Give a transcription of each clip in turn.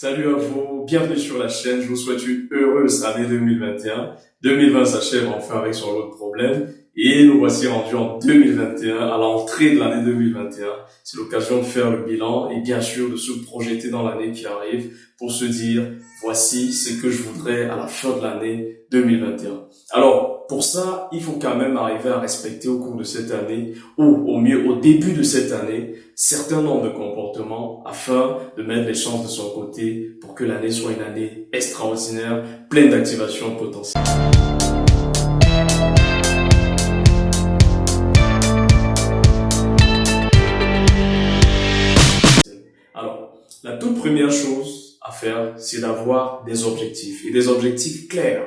Salut à vous, bienvenue sur la chaîne, je vous souhaite une heureuse année 2021. 2020 s'achève enfin avec son lot de problèmes et nous voici rendus en 2021, à l'entrée de l'année 2021. C'est l'occasion de faire le bilan et bien sûr de se projeter dans l'année qui arrive pour se dire voici ce que je voudrais à la fin de l'année 2021. Alors pour ça, il faut quand même arriver à respecter au cours de cette année ou au mieux au début de cette année certains nombres de comportements afin de mettre les chances de son côté pour que l'année soit une année extraordinaire, pleine d'activation potentielle. Alors, la toute première chose à faire, c'est d'avoir des objectifs et des objectifs clairs.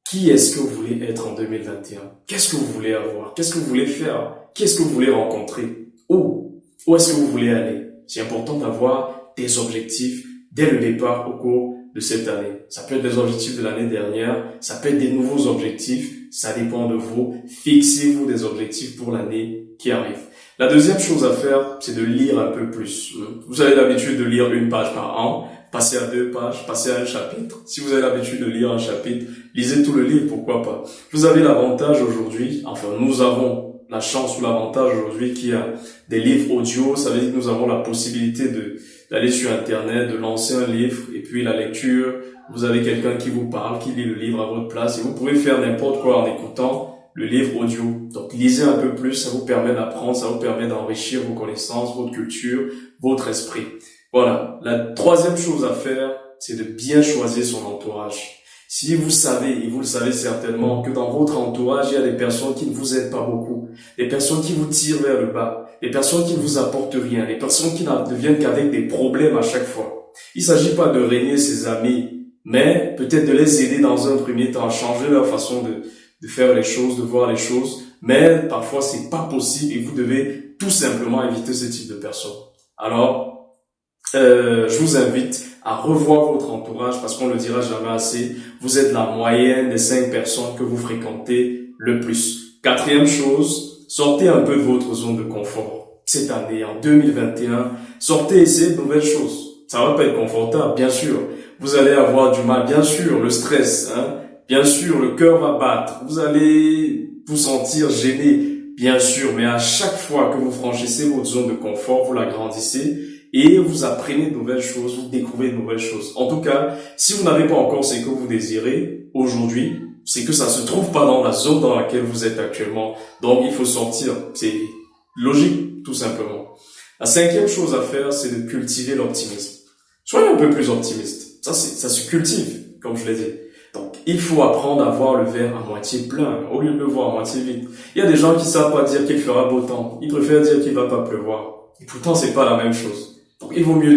Qui est-ce que vous voulez être en 2021? Qu'est-ce que vous voulez avoir? Qu'est-ce que vous voulez faire? Qui est-ce que vous voulez rencontrer? Où est-ce que vous voulez aller? C'est important d'avoir des objectifs dès le départ au cours de cette année. Ça peut être des objectifs de l'année dernière, ça peut être des nouveaux objectifs, ça dépend de vous. Fixez-vous des objectifs pour l'année qui arrive. La deuxième chose à faire, c'est de lire un peu plus. Vous avez l'habitude de lire une page par an, passez à 2 pages, passez à un chapitre. Si vous avez l'habitude de lire un chapitre, lisez tout le livre, pourquoi pas. Vous avez l'avantage aujourd'hui, enfin nous avons la chance ou l'avantage aujourd'hui qu'il y a des livres audio. Ça veut dire que nous avons la possibilité d'aller sur Internet, de lancer un livre et puis la lecture. Vous avez quelqu'un qui vous parle, qui lit le livre à votre place et vous pouvez faire n'importe quoi en écoutant le livre audio. Donc lisez un peu plus, ça vous permet d'apprendre, ça vous permet d'enrichir vos connaissances, votre culture, votre esprit. Voilà. La troisième chose à faire, c'est de bien choisir son entourage. Si vous savez, et vous le savez certainement, que dans votre entourage, il y a des personnes qui ne vous aident pas beaucoup, des personnes qui vous tirent vers le bas, des personnes qui ne vous apportent rien, des personnes qui ne viennent qu'avec des problèmes à chaque fois. Il ne s'agit pas de régner ses amis, mais peut-être de les aider dans un premier temps à changer leur façon de faire les choses, de voir les choses, mais parfois c'est pas possible et vous devez tout simplement éviter ce type de personnes. Alors, je vous invite à revoir votre entourage parce qu'on ne le dira jamais assez. Vous êtes la moyenne des 5 personnes que vous fréquentez le plus. Quatrième chose, sortez un peu de votre zone de confort. Cette année, en 2021, sortez et essayez de nouvelles choses. Ça va pas être confortable, bien sûr. Vous allez avoir du mal, bien sûr, le stress, bien sûr, le cœur va battre. Vous allez vous sentir gêné, bien sûr, mais à chaque fois que vous franchissez votre zone de confort, vous l'agrandissez. Et vous apprenez de nouvelles choses, vous découvrez de nouvelles choses. En tout cas, si vous n'avez pas encore ce que vous désirez aujourd'hui, c'est que ça se trouve pas dans la zone dans laquelle vous êtes actuellement. Donc, il faut sortir. C'est logique, tout simplement. La cinquième chose à faire, c'est de cultiver l'optimisme. Soyez un peu plus optimiste. Ça se cultive, comme je l'ai dit. Donc, il faut apprendre à voir le verre à moitié plein, au lieu de le voir à moitié vide. Il y a des gens qui savent pas dire qu'il fera beau temps. Ils préfèrent dire qu'il va pas pleuvoir. Et pourtant, c'est pas la même chose. Donc, il vaut mieux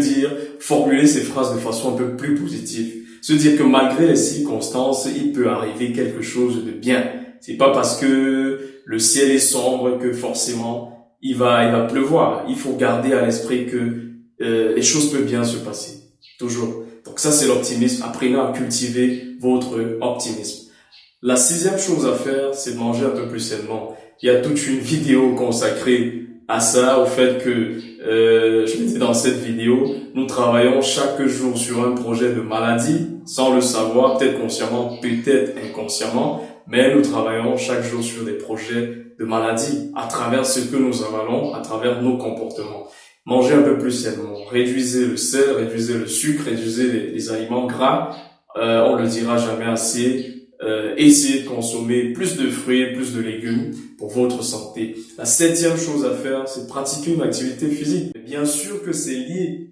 formuler ces phrases de façon un peu plus positive. Se dire que malgré les circonstances, il peut arriver quelque chose de bien. C'est pas parce que le ciel est sombre que forcément il va pleuvoir. Il faut garder à l'esprit que les choses peuvent bien se passer. Toujours. Donc ça, c'est l'optimisme. Apprenez à cultiver votre optimisme. La sixième chose à faire, c'est de manger un peu plus sainement. Il y a toute une vidéo consacrée à ça, au fait que, je l'ai dit dans cette vidéo, nous travaillons chaque jour sur un projet de maladie, sans le savoir, peut-être consciemment, peut-être inconsciemment, mais nous travaillons chaque jour sur des projets de maladie à travers ce que nous avalons, à travers nos comportements. Mangez un peu plus sainement, réduisez le sel, réduisez le sucre, réduisez les aliments gras, on le dira jamais assez. Essayez de consommer plus de fruits, plus de légumes pour votre santé. La septième chose à faire, c'est de pratiquer une activité physique. Bien sûr que c'est lié.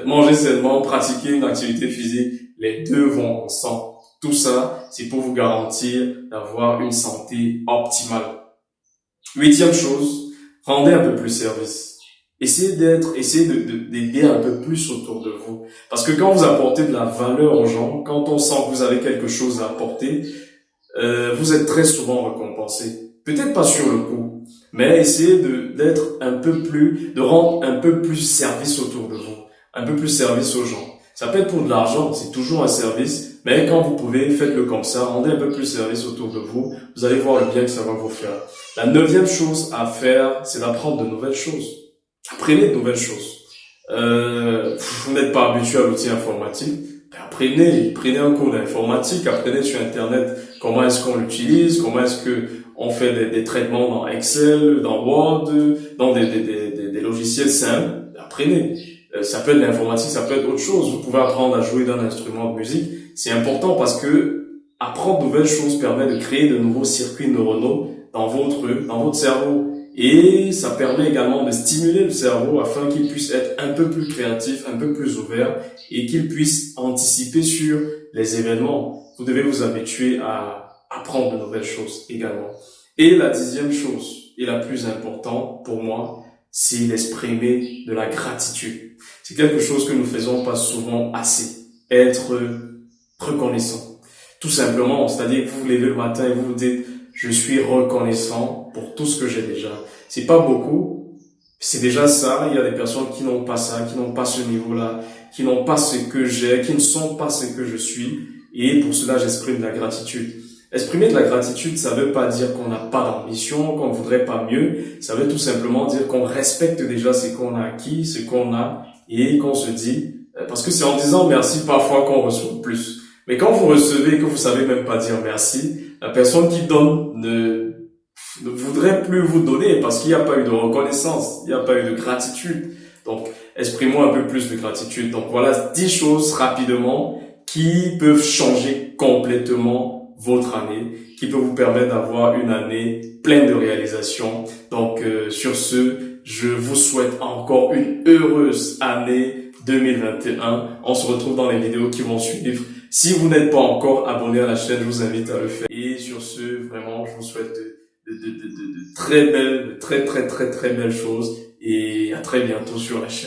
Manger sainement, pratiquer une activité physique, les deux vont ensemble. Tout ça, c'est pour vous garantir d'avoir une santé optimale. Huitième chose, rendez un peu plus service. Essayez d'aider un peu plus autour de vous. Parce que quand vous apportez de la valeur aux gens, quand on sent que vous avez quelque chose à apporter, vous êtes très souvent récompensé. Peut-être pas sur le coup, mais essayez de rendre un peu plus service autour de vous. Un peu plus service aux gens. Ça peut être pour de l'argent, c'est toujours un service, mais quand vous pouvez, faites-le comme ça, rendez un peu plus service autour de vous. Vous allez voir le bien que ça va vous faire. La neuvième chose à faire, c'est d'apprendre de nouvelles choses. Apprenez de nouvelles choses. Vous n'êtes pas habitué à l'outil informatique, ben prenez un cours d'informatique, apprenez sur Internet comment est-ce qu'on l'utilise, comment est-ce que on fait des traitements dans Excel, dans Word, dans des logiciels simples. Apprenez. Ça peut être l'informatique, ça peut être autre chose. Vous pouvez apprendre à jouer d'un instrument de musique. C'est important parce que apprendre de nouvelles choses permet de créer de nouveaux circuits neuronaux dans votre cerveau. Et ça permet également de stimuler le cerveau afin qu'il puisse être un peu plus créatif, un peu plus ouvert et qu'il puisse anticiper sur les événements. Vous devez vous habituer à apprendre de nouvelles choses également. Et la 10e chose, et la plus importante pour moi, c'est d'exprimer de la gratitude. C'est quelque chose que nous faisons pas souvent assez. Être reconnaissant. Tout simplement, c'est-à-dire que vous vous levez le matin et vous vous dites, je suis reconnaissant pour tout ce que j'ai déjà. C'est pas beaucoup, c'est déjà ça. Il y a des personnes qui n'ont pas ça, qui n'ont pas ce niveau-là, qui n'ont pas ce que j'ai, qui ne sont pas ce que je suis. Et pour cela, j'exprime de la gratitude. Exprimer de la gratitude, ça veut pas dire qu'on n'a pas d'ambition, qu'on ne voudrait pas mieux. Ça veut tout simplement dire qu'on respecte déjà ce qu'on a acquis, ce qu'on a, et qu'on se dit, parce que c'est en disant merci parfois qu'on reçoit plus. Mais quand vous recevez et que vous savez même pas dire merci, la personne qui donne ne voudrait plus vous donner parce qu'il n'y a pas eu de reconnaissance, il n'y a pas eu de gratitude. Donc, exprimons un peu plus de gratitude. Donc voilà 10 choses rapidement qui peuvent changer complètement votre année, qui peuvent vous permettre d'avoir une année pleine de réalisations. Donc sur ce, je vous souhaite encore une heureuse année 2021. On se retrouve dans les vidéos qui vont suivre. Si vous n'êtes pas encore abonné à la chaîne, je vous invite à le faire. Et sur ce, vraiment, je vous souhaite de très belles, de très belles choses. Et à très bientôt sur la chaîne.